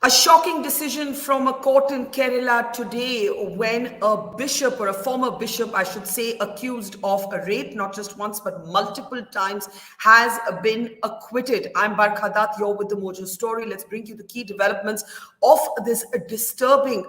A shocking decision from a court in Kerala today when a bishop, or a former bishop, I should say, accused of a rape, not just once but multiple times, has been acquitted. I'm Barkha Dutt, you're with the Mojo Story. Let's bring you the key developments of this disturbing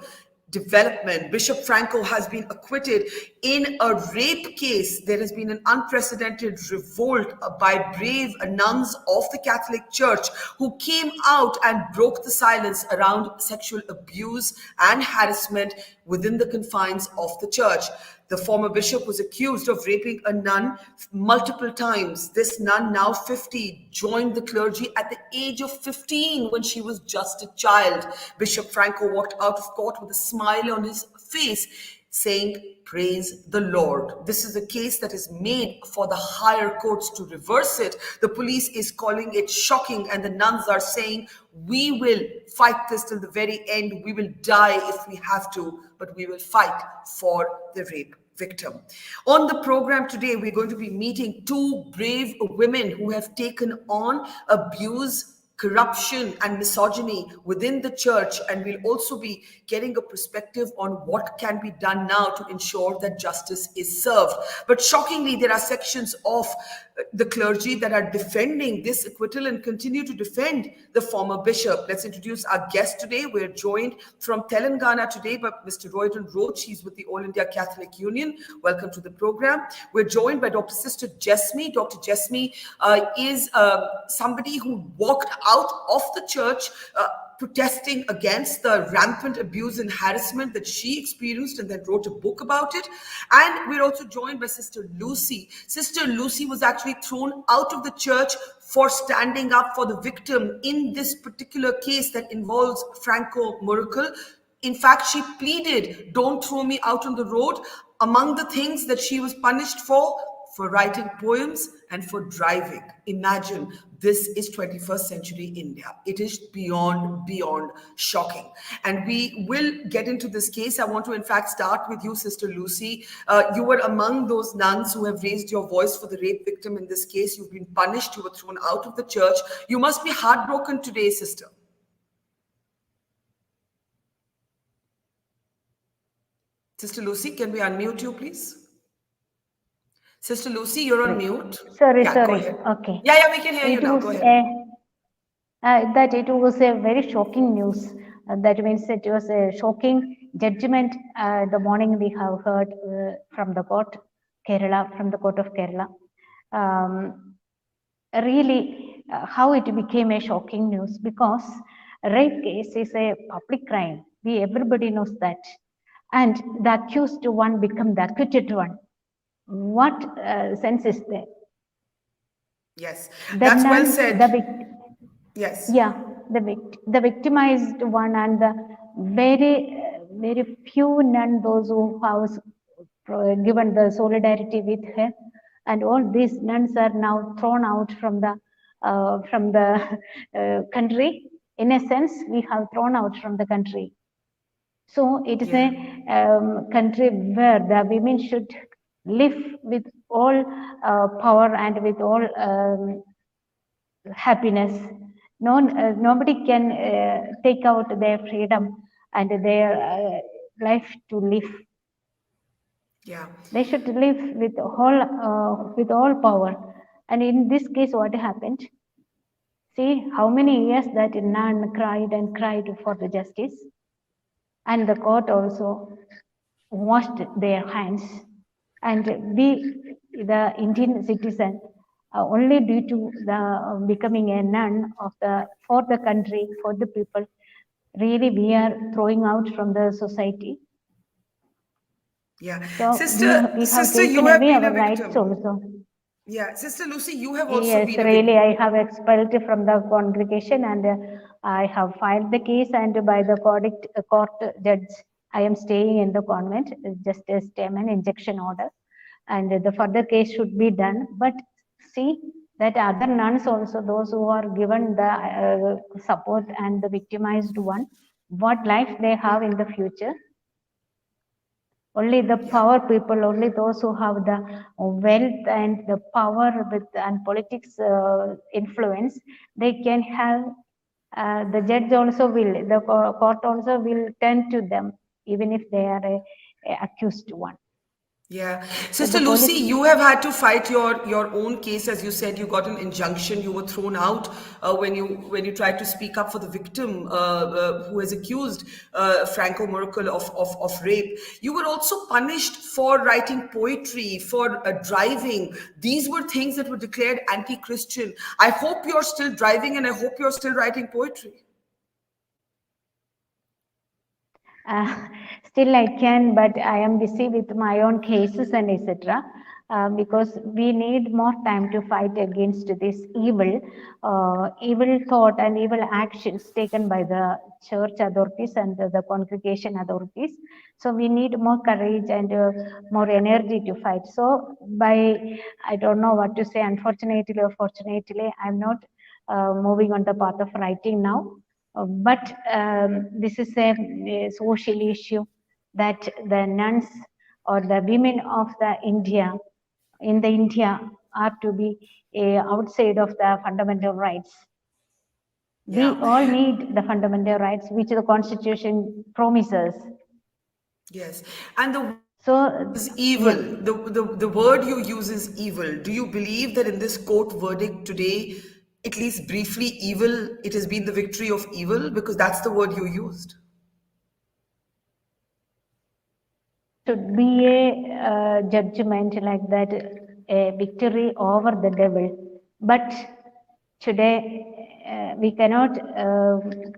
development. Bishop Franco has been acquitted in a rape case. There has been an unprecedented revolt by brave nuns of the Catholic Church who came out and broke the silence around sexual abuse and harassment within the confines of the church. The former bishop was accused of raping a nun multiple times. This nun, now 50, joined the clergy at the age of 15 when she was just a child. Bishop Franco walked out of court with a smile on his face, saying, "Praise the Lord." This is a case that is made for the higher courts to reverse it. The police is calling it shocking, and the nuns are saying, "We will fight this till the very end. We will die if we have to, but we will fight for the rape victim." On the program today, we're going to be meeting two brave women who have taken on abuse, corruption and misogyny within the church, and we'll also be getting a perspective on what can be done now to ensure that justice is served. But shockingly, there are sections of the clergy that are defending this acquittal and continue to defend the former bishop. Let's introduce our guest today. We're joined from Telangana today by Mr. Roydin Roach. He's with the All India Catholic Union. Welcome to the program. We're joined by Dr. Sister Jesme. Dr. Jesme is somebody who walked out of the church protesting against the rampant abuse and harassment that she experienced, and then wrote a book about it. And we're also joined by Sister Lucy. Sister Lucy was actually thrown out of the church for standing up for the victim in this particular case that involves Franco Mulakkal. In fact, she pleaded, "Don't throw me out on the road." Among the things that she was punished for writing poems and for driving. Imagine, this is 21st century India. It is beyond shocking. And we will get into this case. I want to in fact start with you, Sister Lucy. You were among those nuns who have raised your voice for the rape victim in this case. You've been punished. You were thrown out of the church. You must be heartbroken today, sister. Sister Lucy, can we unmute you, please? Sister Lucy, you're on mute. Sorry. Go ahead. Okay. Yeah, we can hear you now. Go ahead. That it was a very shocking news. That means it was a shocking judgment. The morning we have heard from the court, from the court of Kerala. Really, how it became a shocking news, because rape case is a public crime. Everybody knows that. And the accused one become the acquitted one. What sense is there? Yes, that's well said. Yes. Yeah, the victimized one and the very few nuns, those who have given the solidarity with her, and all these nuns are now thrown out from the country. In a sense, we have thrown out from the country. So it is a country where the women should live with all power and with all happiness. Nobody can take out their freedom and their life to live. Yeah, they should live with all power. And in this case, what happened? See how many years that nun cried and cried for the justice, and the court also washed their hands. And we, the Indian citizen, only due to the becoming a nun for the country, for the people, really we are throwing out from the society. Yeah, so sister, you have been our rights also. Yeah, Sister Lucy, you have also yes, been really, I have expelled from the congregation, and I have filed the case, and by the court judge, I am staying in the convent, just a stamen injection order, and the further case should be done. But see that other nuns also, those who are given the support and the victimized one, what life they have in the future. Only the power people, only those who have the wealth and the power and politics influence, they can have the judge also will, the court also will turn to them, even if they are a accused one. Yeah. So Sister the Lucy, police, you have had to fight your own case. As you said, you got an injunction. You were thrown out when you tried to speak up for the victim who has accused Franco Murakkal of rape. You were also punished for writing poetry, for driving. These were things that were declared anti-Christian. I hope you're still driving, and I hope you're still writing poetry. uh, still I can, but I am busy with my own cases and etc. Because we need more time to fight against this evil thought and evil actions taken by the church authorities and the congregation authorities. So we need more courage and more energy to fight. So I don't know what to say, unfortunately or fortunately, I'm not moving on the path of writing now. But this is a social issue that the nuns or the women of the India are to be outside of the fundamental rights. We Yeah. all need the fundamental rights which the constitution promises. Yes. And the word you So, use is evil. yeah. The word you use is evil. Do you believe that in this court verdict today, at least briefly, evil, it has been the victory of evil? Because that's the word you used. Should be a judgment like that, a victory over the devil. But today we cannot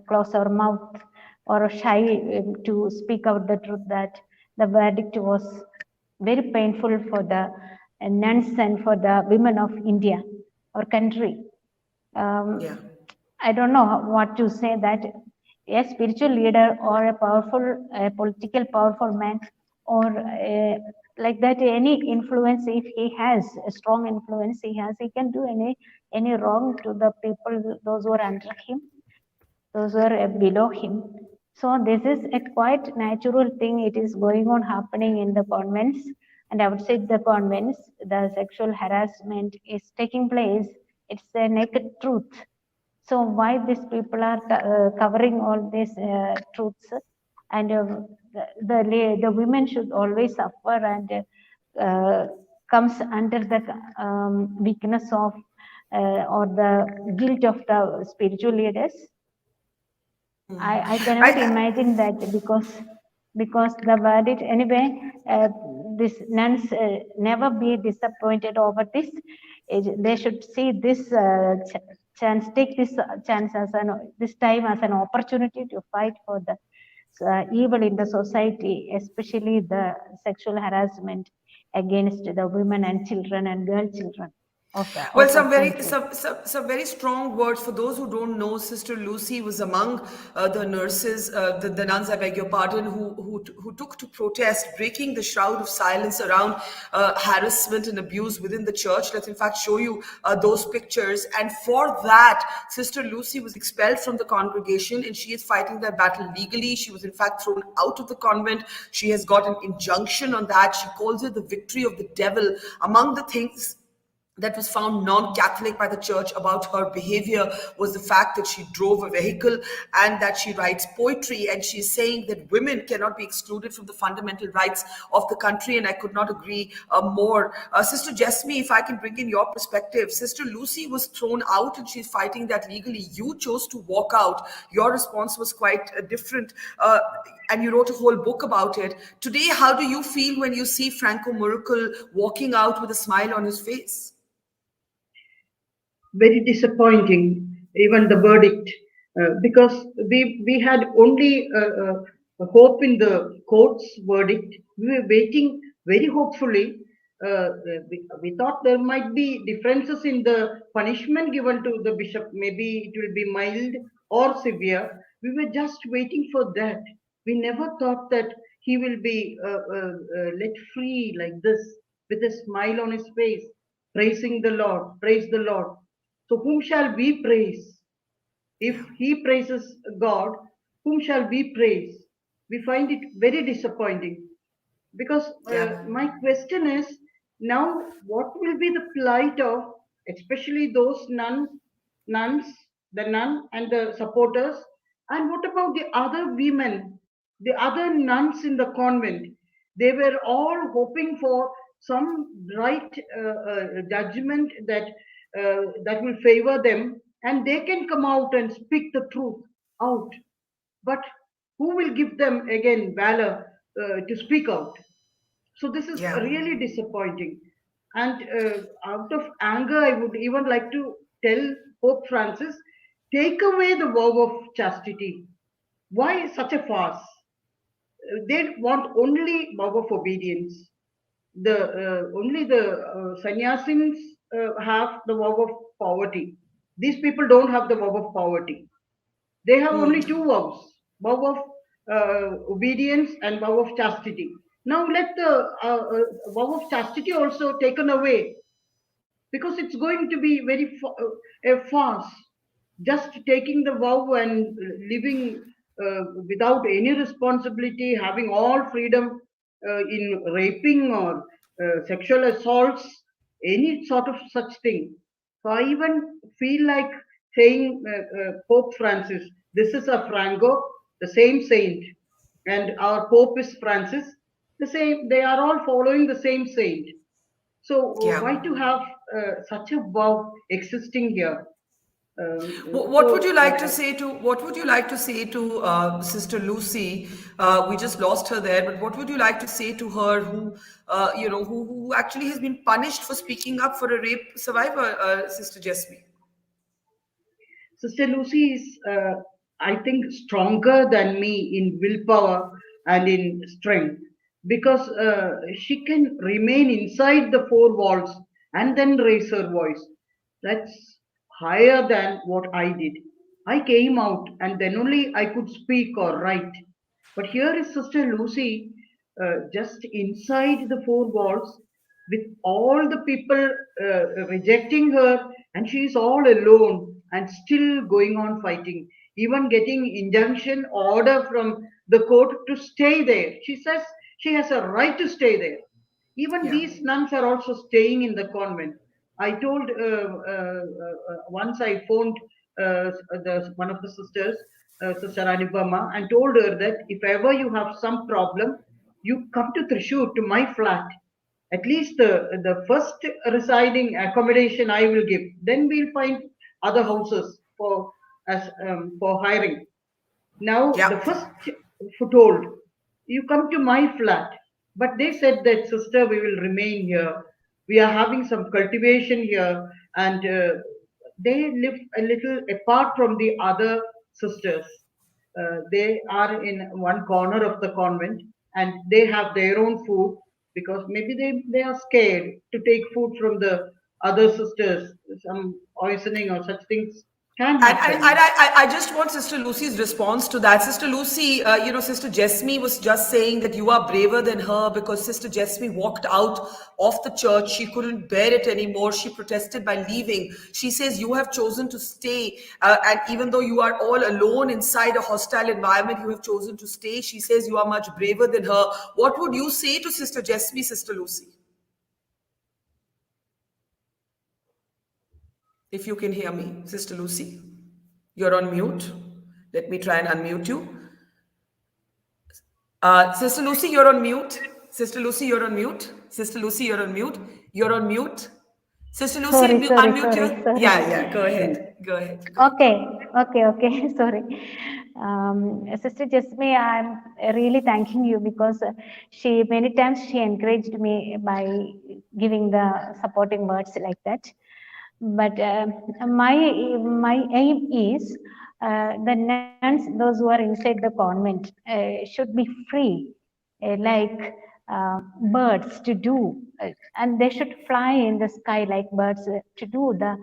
close our mouth or shy to speak out the truth that the verdict was very painful for the nuns and for the women of India, our country. Yeah. I don't know what to say that a spiritual leader or a powerful, a political powerful man or like that, any influence, if he has a strong influence, he can do any wrong to the people, those who are under him, those who are below him. So this is a quite natural thing. It is going on happening in the convents and outside the convents. The sexual harassment is taking place. It's a naked truth. So why these people are covering all these truths, and the women should always suffer and comes under the weakness of or the guilt of the spiritual leaders. I cannot I, imagine that because the verdict anyway, this nuns never be disappointed over this. They should see this chance, take this chance as this time as an opportunity to fight for the evil in the society, especially the sexual harassment against the women and children and girl children Well, of our country. some very strong words for those who don't know. Sister Lucy was among the nurses, the nuns, I beg your pardon, who took to protest, breaking the shroud of silence around harassment and abuse within the church. Let's in fact show you those pictures. And for that, Sister Lucy was expelled from the congregation, and she is fighting that battle legally. She was in fact thrown out of the convent. She has got an injunction on that. She calls it the victory of the devil. Among the things that was found non-Catholic by the church about her behavior was the fact that she drove a vehicle and that she writes poetry, and she's saying that women cannot be excluded from the fundamental rights of the country, and I could not agree more. Sister Jesme, if I can bring in your perspective, Sister Lucy was thrown out and she's fighting that legally. You chose to walk out. Your response was quite different. And you wrote a whole book about it. Today, how do you feel when you see Franco Murakkal walking out with a smile on his face? Very disappointing, even the verdict, because we had only a hope in the court's verdict. We were waiting very hopefully. We thought there might be differences in the punishment given to the bishop. Maybe it will be mild or severe. We were just waiting for that. We never thought that he will be let free like this with a smile on his face, praising the Lord. Praise the Lord. So whom shall we praise? If Yeah. he praises God, whom shall we praise? We find it very disappointing because Yeah. my question is now what will be the plight of especially those nuns the nun and the supporters. And what about the other women, the other nuns in the convent? They were all hoping for some right judgment that will favor them, and they can come out and speak the truth out. But who will give them again valor to speak out? So this is Yeah. really disappointing. And out of anger, I would even like to tell Pope Francis, take away the vow of chastity. Why such a farce? They want only vow of obedience. The only the sannyasins have the vow of poverty. These people don't have the vow of poverty. They have only two vows: vow of obedience and vow of chastity. Now let the vow of chastity also taken away, because it's going to be very a farce. Just taking the vow and living without any responsibility, having all freedom in raping or sexual assaults, any sort of such thing. So I even feel like saying, Pope Francis, this is a Franco, the same saint, and our Pope is Francis, the same. They are all following the same saint. So Yeah. why to have such a vow existing here? What would you like to say to Sister Lucy? We just lost her there, but what would you like to say to her, who who actually has been punished for speaking up for a rape survivor, Sister Jesme? Sister Lucy is, I think, stronger than me in willpower and in strength, because she can remain inside the four walls and then raise her voice. That's higher than what I did. I came out and then only I could speak or write. But here is Sister Lucy, just inside the four walls, with all the people rejecting her, and she is all alone and still going on fighting, even getting injunction order from the court to stay there. She says she has a right to stay there. Even Yeah. these nuns are also staying in the convent. I told once I phoned one of the sisters, Sister Anubama, and told her that if ever you have some problem, you come to Thrissur to my flat. At least the first residing accommodation I will give. Then we'll find other houses for hiring. Now, the Yeah. first foothold, you come to my flat. But they said that, sister, we will remain here. We are having some cultivation here, and they live a little apart from the other sisters. They are in one corner of the convent, and they have their own food, because maybe they are scared to take food from the other sisters. Some poisoning or such things can happen. I just want Sister Lucy's response to that. Sister Lucy, Sister Jesme was just saying that you are braver than her because Sister Jesme walked out of the church. She couldn't bear it anymore. She protested by leaving. She says you have chosen to stay. And even though you are all alone inside a hostile environment, you have chosen to stay. She says you are much braver than her. What would you say to Sister Jesme, Sister Lucy? If you can hear me, Sister Lucy, you're on mute. Let me try and unmute you. Sister Lucy, you're on mute. Sister Lucy, you're on mute. Sister Lucy, you're on mute. You're on mute. Sister Lucy, unmute your. Yeah, yeah. Go ahead. Go ahead. Okay. Sorry. Sister Jesme, I'm really thanking you because she many times she encouraged me by giving the supporting words like that. But my aim is the nuns, those who are inside the convent, should be free, like birds to do, and they should fly in the sky like birds to do the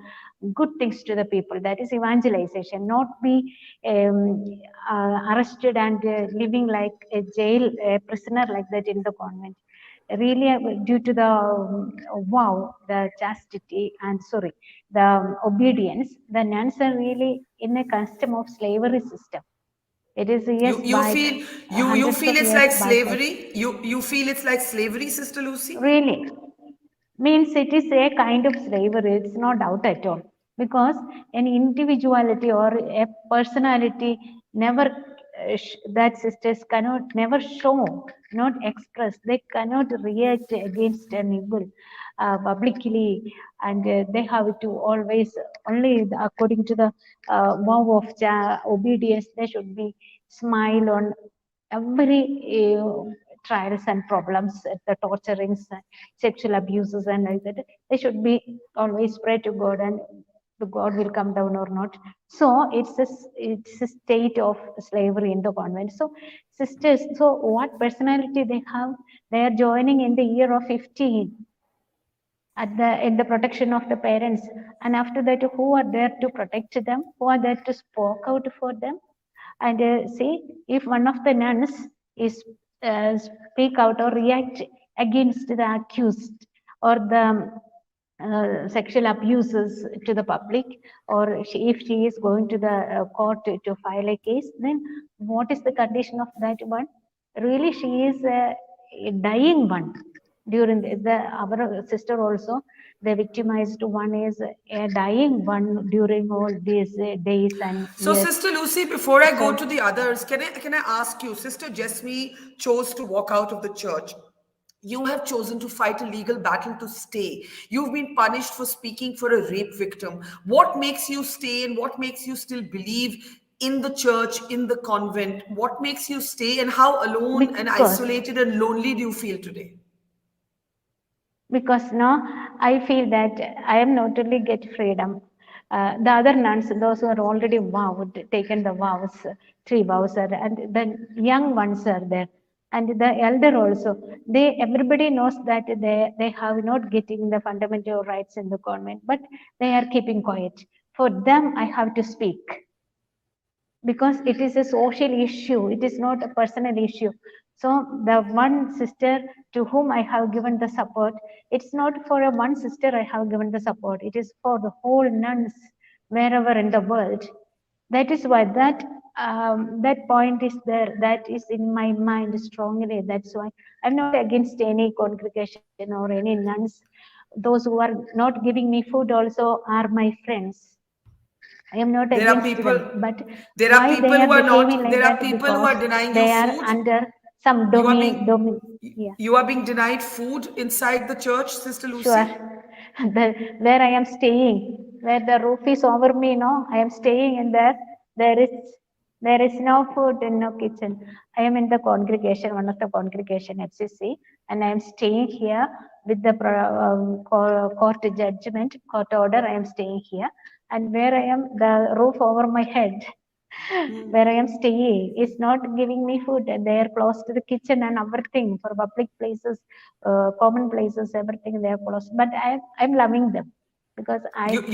good things to the people. That is evangelization, not be arrested and living like a jail a prisoner like that in the convent. Really, due to the vow, the chastity, and sorry, the obedience, the nuns are really in a custom of slavery system. It is years You back, feel you hundreds feel of it's years like back. slavery. You feel it's like slavery, Sister Lucy. Really, means it is a kind of slavery. It's no doubt at all. because an individuality or a personality never that sisters cannot never show, not express. They cannot react against an evil publicly, and they have to always only according to the vow of obedience. They should be smile on every trials and problems, the torturings, sexual abuses, and like that. They should be always pray to God, and the God will come down or not. So it's a state of slavery in the convent. So sisters, so what personality they have? They are joining in the year of 15 at the in the protection of the parents, and after that, who are there to protect them? Who are there to spoke out for them? And see, if one of the nuns is speak out or react against the accused or the sexual abuses to the public, or if she is going to the court to file a case, then what is the condition of that one? Really, she is a dying one. During our sister also, the victimized one is a dying one during all these days and So, years. Sister Lucy, before I go So to the others, can I ask you, Sister Jesme chose to walk out of the church. You have chosen to fight a legal battle to stay. You've been punished for speaking for a rape victim. What makes you stay, and what makes you still believe in the church, in the convent? What makes you stay, and how alone and because isolated and lonely do you feel today? because now I feel that I am not only get freedom. The other nuns, those who are already vowed, taken the vows, 3 vows, and the young ones are there, and the elder also. They everybody knows that they have not getting the fundamental rights in the convent, but they are keeping quiet. For them, I have to speak because it is a social issue, it is not a personal issue. So the one sister to whom I have given the support, it's not for a one sister I have given the support, it is for the whole nuns wherever in the world. That is why that point is there, that is in my mind strongly. That's why I'm not against any congregation or any nuns. Those who are not giving me food also are my friends. I am not There are against people. them, but There are why they people are who are behaving not. like There are that? people who Because are denying you they are food. under some You are being yeah, you are being denied food inside the church, Sister sure. Lucy. Where I am staying, where the roof is over me, no, I am staying in there. There is there is no food and no kitchen. I am in the congregation, one of the congregation FCC, and I am staying here with the court judgment, court order. I am staying here, and where I am, the roof over my head, where I am staying, is not giving me food. They are close to the kitchen and everything for public places, common places, everything they are close. But I'm loving them because I cannot,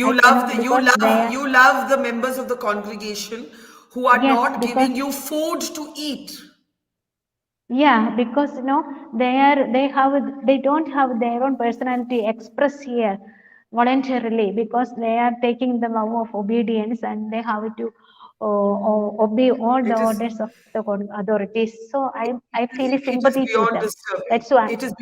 because they are, You love the members of the congregation who are yes, not because giving you food to eat. yeah, because they don't have their own personality express here voluntarily, because they are taking the vow of obedience and they have to obey all the It is orders of the authorities. So I feel it is sympathy to beyond them. disturbing. That's why. It is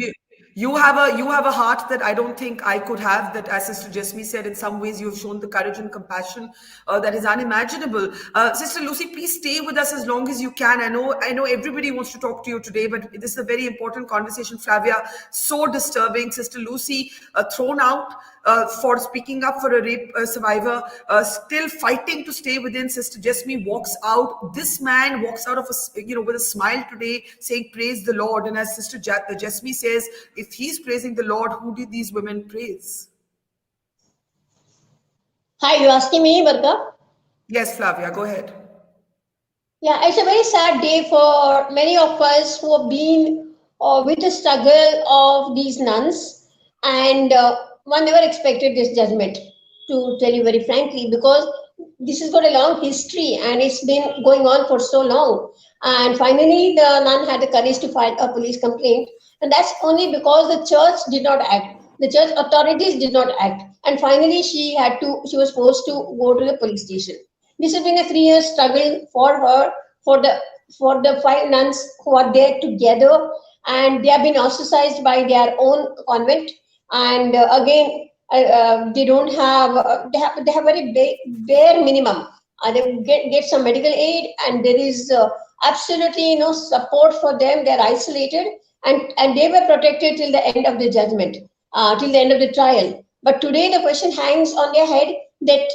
you have a heart that I don't think I could have. That, as Sister Jesme said, in some ways you have shown the courage and compassion that is unimaginable. Sister Lucy, please stay with us as long as you can. I know everybody wants to talk to you today, but this is a very important conversation. Flavia, so disturbing. Sister Lucy, thrown out for speaking up for a rape survivor, still fighting to stay within. Sister Jesme walks out. This man walks out of with a smile today, saying, "Praise the Lord." And as Sister Jesme says, if he's praising the Lord, who did these women praise? Hi, you asking me, Barkha? Yes, Flavia, go ahead. Yeah, it's a very sad day for many of us who have been with the struggle of these nuns, and one never expected this judgment, to tell you very frankly, because this has got a long history and it's been going on for so long. And finally, the nun had the courage to file a police complaint, and that's only because the church did not act. The church authorities did not act, and finally, she was forced to go to the police station. This has been a 3 year struggle for her, for the 5 nuns who are there together, and they have been ostracized by their own convent. And again, They don't have, they have very bare minimum. They get some medical aid, and there is absolutely no support for them. They're isolated, and they were protected till the end of the judgment, till the end of the trial. But today the question hangs on their head that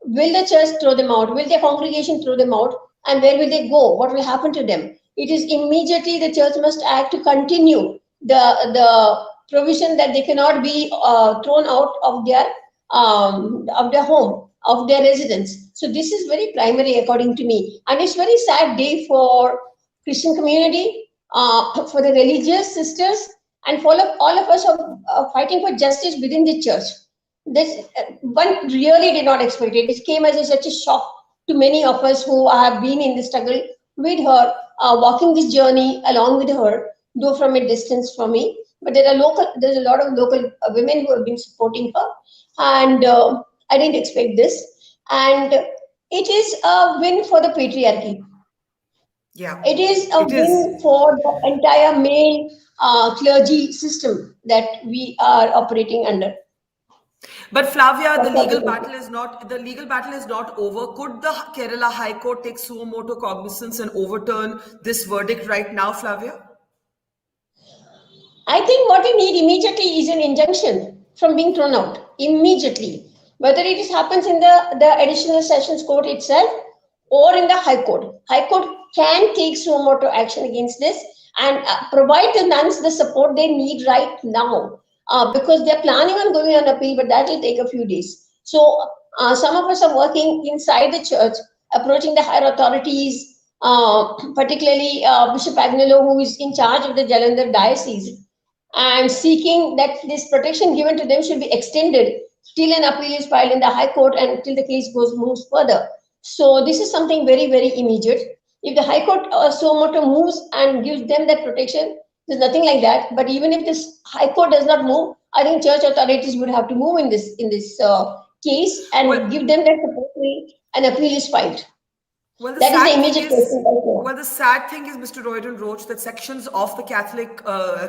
will the church throw them out? Will their congregation throw them out? And where will they go? What will happen to them? It is immediately the church must act to continue the provision that they cannot be thrown out of their home, of their residence. So this is very primary according to me, and it's very sad day for Christian community, for the religious sisters, and for all of us who are fighting for justice within the church. This one really did not expect it. It came as such a shock to many of us who have been in the struggle with her, walking this journey along with her, though from a distance from me. But there's a lot of local women who have been supporting her, and I didn't expect this. And it is a win for the patriarchy. Yeah, it is a win for the entire male clergy system that we are operating under. But Flavia, the legal battle is not over. Could the Kerala High Court take suo motu cognizance and overturn this verdict right now, Flavia? I think what we need immediately is an injunction from being thrown out immediately. Whether it happens in the additional sessions court itself or in the High Court. High Court can take suo motu action against this and provide the nuns the support they need right now, because they're planning on going on appeal, but that will take a few days. So some of us are working inside the church, approaching the higher authorities, particularly Bishop Agnello, who is in charge of the Jalandhar diocese, and seeking that this protection given to them should be extended till an appeal is filed in the High Court and till the case moves further. So this is something very, very immediate. If the High Court suo motu moves and gives them that protection, there's nothing like that. But even if this High Court does not move, I think church authorities would have to move in this case and give them that support till an appeal is filed. Well, that is the immediate question. Well, the sad thing is, Mr. Roydin Roach, that sections of the Catholic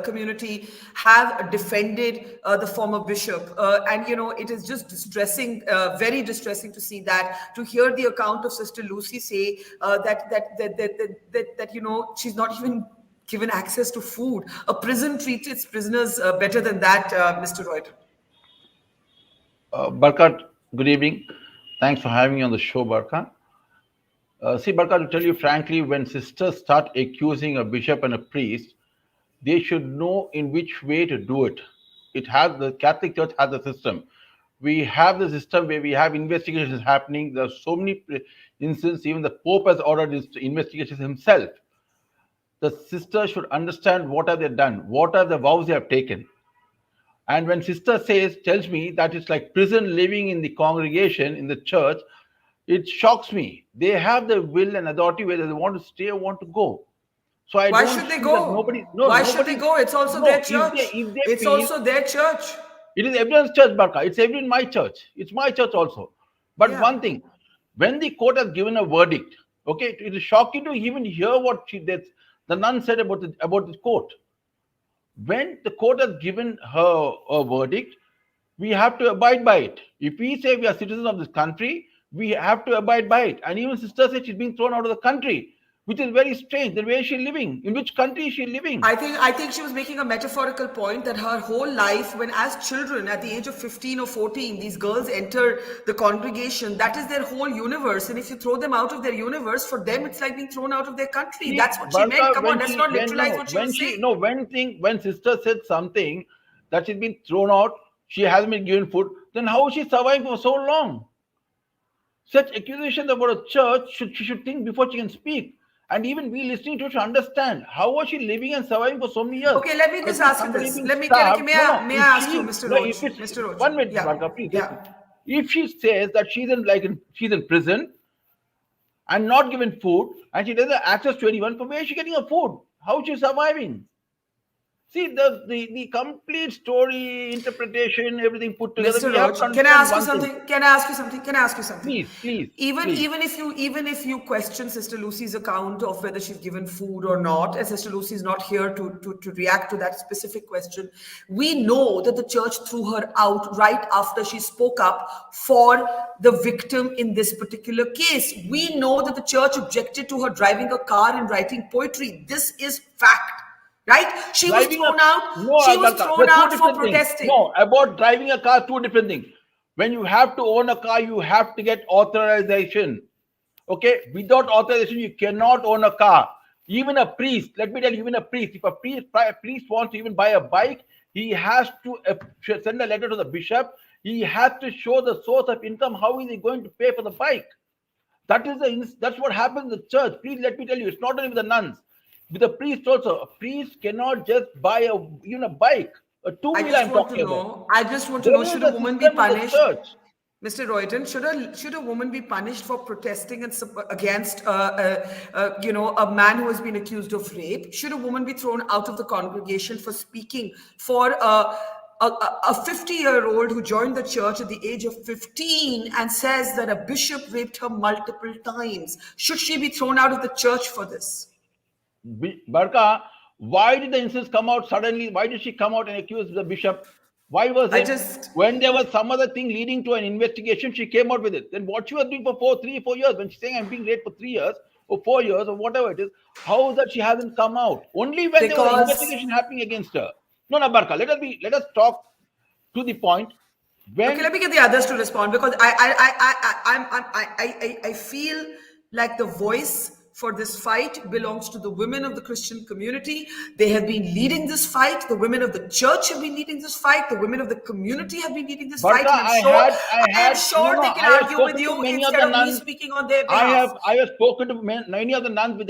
community have defended the former bishop. And, you know, it is just distressing, very distressing to see that, to hear the account of Sister Lucy say that, you know, she's not even given access to food. A prison treats its prisoners better than that, Mr. Roydin. Barkha, good evening. Thanks for having me on the show, Barkha. See, Barkha, to tell you frankly, when sisters start accusing a bishop and a priest, they should know in which way to do it. The Catholic Church has a system. We have the system where we have investigations happening. There are so many instances, even the Pope has ordered his investigations himself. The sisters should understand what have they done, what are the vows they have taken. And when sister tells me that it's like prison living in the congregation, in the church, it shocks me. They have the will and authority whether they want to stay or want to go. So why should they go? Why should they go? It's also their church. It's also their church. It is everyone's church, Barkha. It's my church. It's my church also. But one thing, when the court has given a verdict, okay, it is shocking to even hear what the nun said about the court. When the court has given her a verdict, we have to abide by it. If we say we are citizens of this country, we have to abide by it. And even sister said she's being thrown out of the country, which is very strange. Then where is she living? In which country is she living? I think she was making a metaphorical point that her whole life, when as children at the age of 15 or 14, these girls enter the congregation, that is their whole universe. And if you throw them out of their universe, for them it's like being thrown out of their country. That's what she meant. Come on, let's not literalize what she was saying. No, when sister said something that she's been thrown out, she hasn't been given food, then how is she surviving for so long? Such accusations about a church, she should think before she can speak. And even we listening to her should understand how was she living and surviving for so many years. Okay, let me just ask you this. May I ask you, Mr. Roach? Mr. Roach. 1 minute, Barkha, please. Yeah. If she says that she's in prison and not given food, and she doesn't have access to anyone, from where is she getting her food? How is she surviving? See, the complete story, interpretation, everything put together, Mr. we have Roach, to can I understand ask you one thing. something? Can I ask you something? Can I ask you something? Please, please, Even please. even if you question Sister Lucy's account of whether she's given food or not, and Sister Lucy is not here to react to that specific question, we know that the church threw her out right after she spoke up for the victim in this particular case. We know that the church objected to her driving a car and writing poetry. This is fact. Right? She was Driving a thrown out. no, She was Barkha, there thrown are two out for different things. protesting. No, about driving a car, two different things. When you have to own a car, you have to get authorization. Okay, without authorization, you cannot own a car. Even a priest, let me tell you, even a priest, if a priest wants to even buy a bike, he has to send a letter to the bishop. He has to show the source of income. How is he going to pay for the bike? That's what happens in the church. Please let me tell you, it's not only with the nuns, with the priest also. A priest cannot just buy a bike, a I two-wheeler. just I'm want to talking about. know. I just want to There know. is Should a a woman be system in the punished, church. Mr. Roydin? Should a woman be punished for protesting and against a man who has been accused of rape? Should a woman be thrown out of the congregation for speaking for a 50-year-old who joined the church at the age of 15 and says that a bishop raped her multiple times? Should she be thrown out of the church for this? Barkha, why did the incidents come out suddenly? Why did she come out and accuse the bishop? Why was I it? just When there was some other thing leading to an investigation, she came out with it. Then what she was doing for 3, 4 years, when she's saying I'm being raped for 3 years or 4 years or whatever it is, how is that she hasn't come out? Only when there was an because investigation happening against her. No, Barkha, let us talk to the point. okay, let When me get the others to respond because I feel like the voice for this fight belongs to the women of the Christian community. They have been leading this fight. The women of the church have been leading this fight. The women of the community have been leading this fight, Barkha, and I am no, sure no, they can I have argue with spoken to you many of instead the of me nuns. speaking on their I behalf. have spoken to many of the nuns with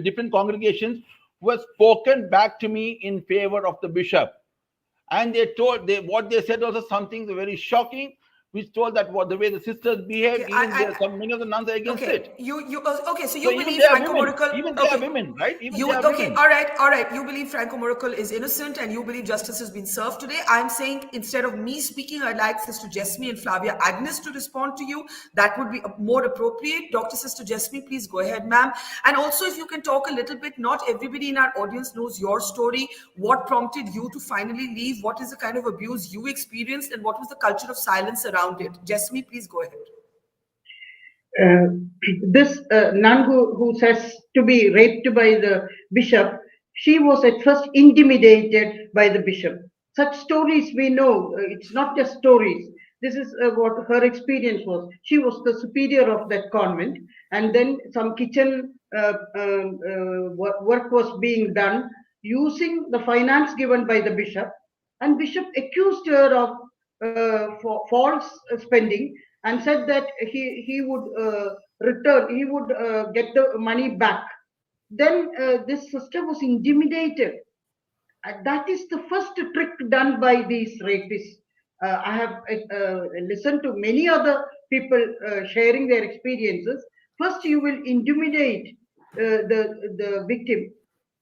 different congregations who have spoken back to me in favor of the bishop, and what they said was something very shocking, which told that the way the sisters behaved, Okay, even many of the nuns are against okay, it. okay. So So you even believe they are Franco women. Murakkal? Even they are Okay, women, right? Even you they are okay? women. All right. You believe Franco Murakkal is innocent, and you believe justice has been served today. I'm saying instead of me speaking, I'd like Sister Jesme and Flavia Agnes to respond to you. That would be more appropriate. Dr. Sister Jesme, please go ahead, ma'am. And also, if you can talk a little bit. Not everybody in our audience knows your story. What prompted you to finally leave? What is the kind of abuse you experienced, and what was the culture of silence around it? Jesme, please go ahead. uh, this nun who says to be raped by the bishop, she was at first intimidated by the bishop. Such stories we know, it's not just stories. This is what her experience was. She was the superior of that convent, and then some kitchen work was being done using the finance given by the bishop, and bishop accused her of false spending and said that he would return, he would get the money back. Then this sister was intimidated. That is the first trick done by these rapists. I have listened to many other people sharing their experiences. First, you will intimidate the victim.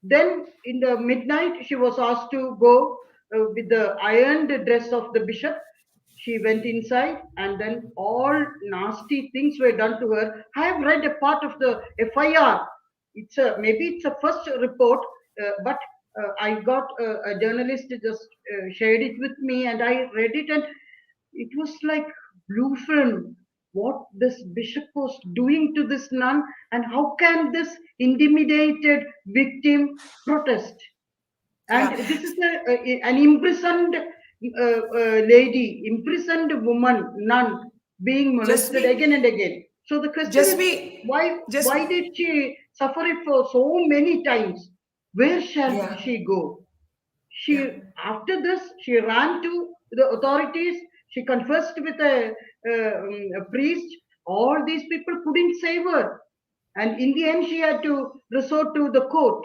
Then, in the midnight, she was asked to go with the ironed dress of the bishop. She went inside, and then all nasty things were done to her. I have read a part of the FIR. Maybe it's a first report, but I got a journalist just shared it with me, and I read it, and it was like blue film. What this bishop was doing to this nun, and how can this intimidated victim protest? Yeah. And this is an imprisoned lady, imprisoned woman, nun, being Just molested me, again and again. So the question just is, me, just why did she suffer it for so many times? Where shall yeah, she go? yeah, After this, she ran to the authorities. She confessed with a priest. All these people couldn't save her, and in the end, she had to resort to the court.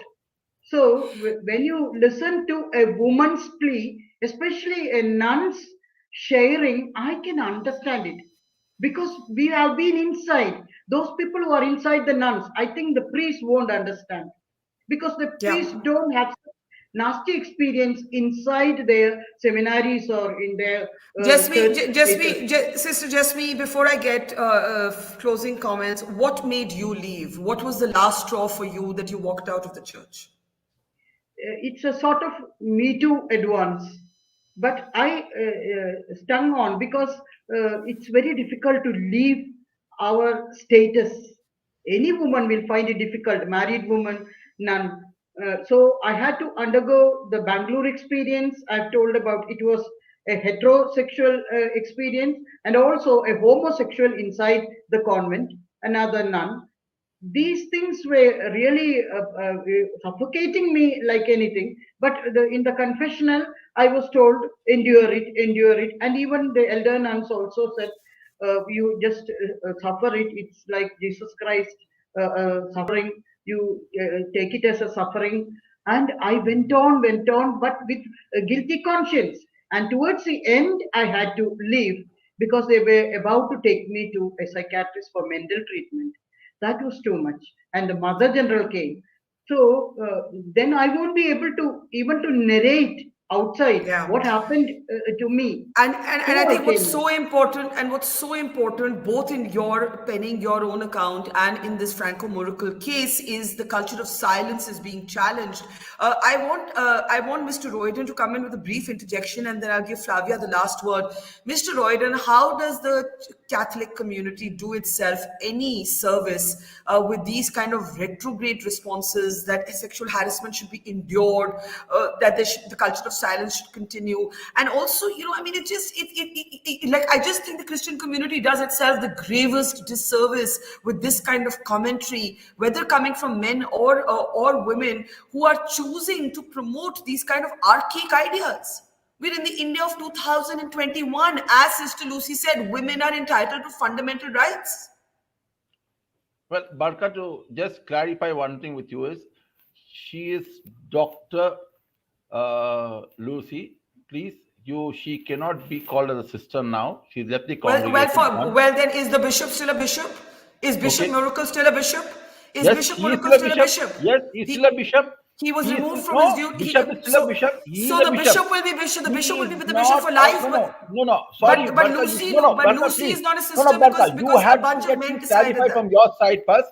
So when you listen to a woman's plea, especially a nun's sharing, I can understand it because we have been inside. Those people who are inside the nuns, I think the priest won't understand because the yeah. priests don't have nasty experience inside their seminaries or in their church Jesme, places. Sister Jesme, before I get closing comments, what made you leave? What was the last straw for you that you walked out of the church? It's a sort of Me Too advance. But I stung on because it's very difficult to leave our status. Any woman will find it difficult, married woman, none. So I had to undergo the Bangalore experience. I've told about it was a heterosexual experience and also a homosexual inside the convent, another nun. These things were really suffocating me like anything. But in the confessional, I was told, endure it, endure it. And even the elder nuns also said, you just suffer it. It's like Jesus Christ suffering. You take it as a suffering. And I went on, but with a guilty conscience. And towards the end, I had to leave because they were about to take me to a psychiatrist for mental treatment. That was too much. And the Mother General came. So then I won't be able to even to narrate outside what happened to me. And I think what's so important, both in your penning your own account and in this Franco Mulakkal case, is the culture of silence is being challenged. I want Mr. Roydin to come in with a brief interjection, and then I'll give Flavia the last word. Mr. Roydin, how does the Catholic community do itself any service with these kind of retrograde responses that sexual harassment should be endured, that the culture of silence should continue, and also, I mean, I just think the Christian community does itself the gravest disservice with this kind of commentary, whether coming from men or women who are choosing to promote these kind of archaic ideas. We're in the India of 2021. As Sister Lucy said, women are entitled to fundamental rights. Well, Barkha, to just clarify one thing with you is, she is Dr. Lucy. Please, she cannot be called as a sister now. She's left the congregation. Well, then is the bishop still a bishop? Is Bishop Mulakkal still a bishop? Is Yes, Bishop Mulakkal still a bishop? Yes, he's still a bishop. He was removed from his duty. Bishop is still a bishop. So the bishop will be bishop. The bishop will be the bishop for life. No. Sorry, but Lucy, Lucy is not a sister because you have a bunch to of men get decided clarified that. from your side first.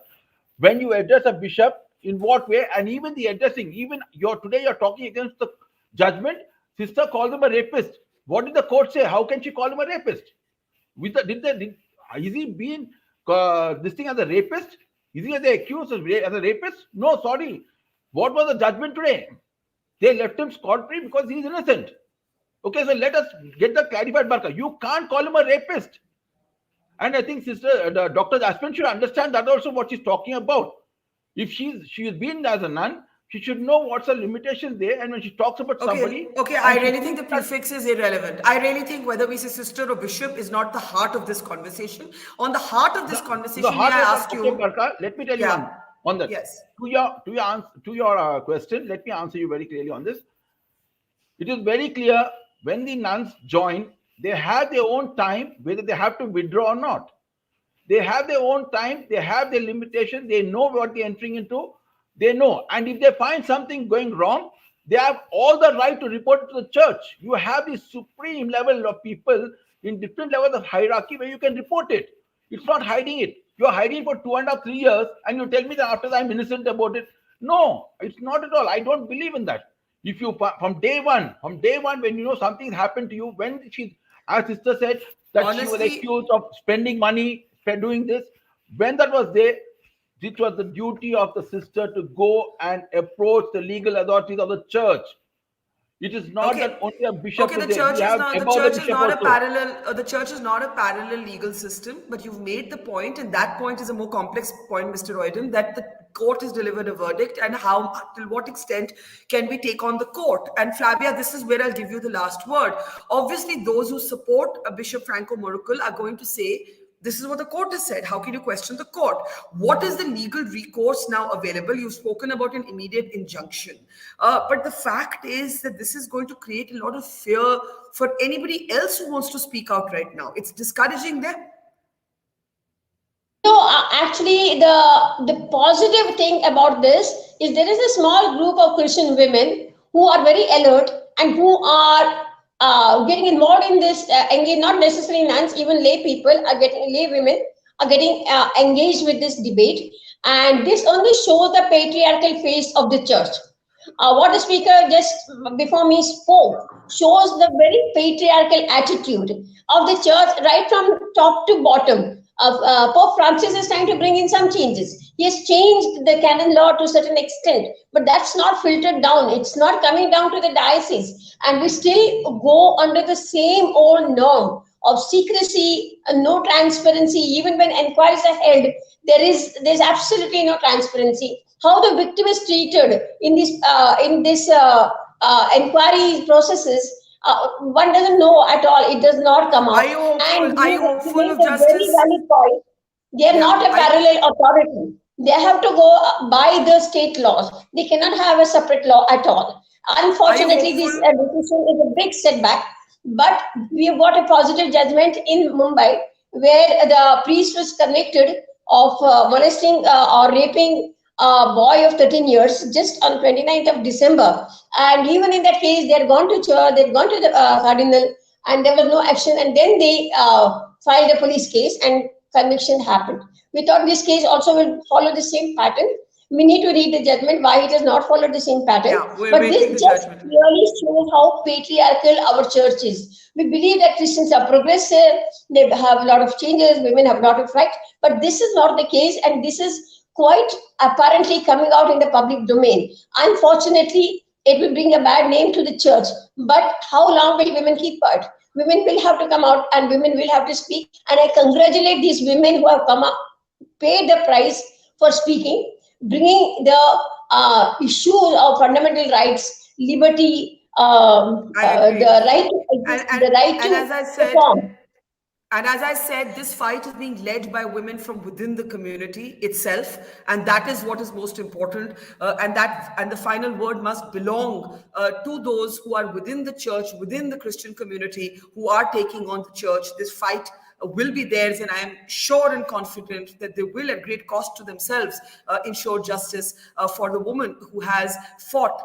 When you address a bishop, in what way, and even the addressing, even today you're talking against the judgment. Sister called him a rapist. What did the court say? How can she call him a rapist? Is he being this thing as a rapist? Is he accused as a rapist? No, sorry. What was the judgment today? They left him scot-free because he is innocent. Okay, so let us get that clarified, Barkha. You can't call him a rapist. And I think Dr. Jasmine should understand that also what she's talking about. If she's been as a nun, she should know what's the limitation there. And when she talks about somebody... Okay, I really think the prefix is irrelevant. I really think whether we say sister or bishop is not the heart of this conversation. On the heart of this conversation, may I ask you... Barkha, let me tell you one on that. Yes. To your question, let me answer you very clearly on this. It is very clear when the nuns join, they have their own time, whether they have to withdraw or not. They have their own time, they have their limitation, they know what they're entering into, they know. And if they find something going wrong, they have all the right to report it to the church. You have this supreme level of people in different levels of hierarchy where you can report it. It's not hiding it. You're hiding for 2.5, 3 years, and you tell me that after that I'm innocent about it. No, it's not at all. I don't believe in that. If you, from day one, when you know something happened to you, when our sister said that honestly, she was accused of spending money, doing this, when that was there, it was the duty of the sister to go and approach the legal authorities of the church. It is not that only a bishop. Okay, the church is not a parallel legal system, but you've made the point, and that point is a more complex point, Mr. Roydin, that the court has delivered a verdict, and till what extent can we take on the court? And Flavia, this is where I'll give you the last word. Obviously, those who support Bishop Franco Mulakkal are going to say, this is what the court has said. How can you question the court? What is the legal recourse now available? You've spoken about an immediate injunction. But the fact is that this is going to create a lot of fear for anybody else who wants to speak out right now. It's discouraging them. No, actually, the positive thing about this is there is a small group of Christian women who are very alert and who are getting involved in this, engaged, not necessarily nuns, even lay people are getting, lay women are getting engaged with this debate. And this only shows the patriarchal face of the church. What the speaker just before me spoke shows the very patriarchal attitude of the church right from top to bottom. Pope Francis is trying to bring in some changes. He has changed the canon law to a certain extent, but that's not filtered down. It's not coming down to the diocese. And we still go under the same old norm of secrecy and no transparency. Even when inquiries are held, there's absolutely no transparency. How the victim is treated in this inquiry processes, one doesn't know at all. It does not come out. Are you hopeful of justice? Very valid point. They are not a parallel authority. They have to go by the state laws. They cannot have a separate law at all. Unfortunately, this decision is a big setback. But we have got a positive judgment in Mumbai, where the priest was convicted of molesting or raping a boy of 13 years just on 29th of December. And even in that case, they had gone to church, they had gone to the cardinal, and there was no action. And then they filed a police case and conviction happened. We thought this case also will follow the same pattern. We need to read the judgment why it has not followed the same pattern. Yeah, but this just really shows how patriarchal our church is. We believe that Christians are progressive, they have a lot of changes, women have a lot of rights, but this is not the case, and this is quite apparently coming out in the public domain. Unfortunately, it will bring a bad name to the church. But how long will women keep quiet? Women will have to come out and women will have to speak. And I congratulate these women who have come up, paid the price for speaking, bringing the issues of fundamental rights, liberty, the right to exist, the right to perform. And as I said, this fight is being led by women from within the community itself, and that is what is most important. And the final word must belong to those who are within the church, within the Christian community, who are taking on the church. This fight will be theirs, and I am sure and confident that they will, at great cost to themselves, ensure justice for the woman who has fought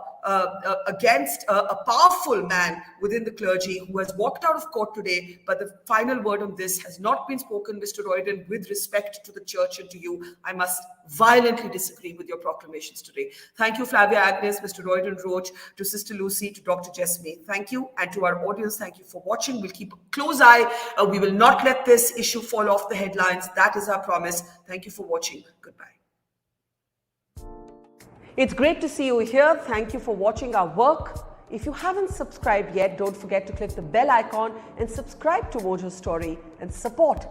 against a powerful man within the clergy who has walked out of court today. But the final word on this has not been spoken, Mr. Roydin. With respect to the church and to you, I must violently disagree with your proclamations today. Thank you, Flavia, Agnes, Mr. Roydin, Roach, to Sister Lucy, to Dr. Jesme. Thank you. And to our audience, thank you for watching. We'll keep a close eye. We will not let this issue fall off the headlines. That is our promise. Thank you for watching. Goodbye. It's great to see you here. Thank you for watching our work. If you haven't subscribed yet, don't forget to click the bell icon and subscribe to Mojo Story and support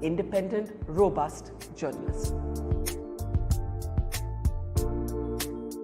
independent, robust journalism.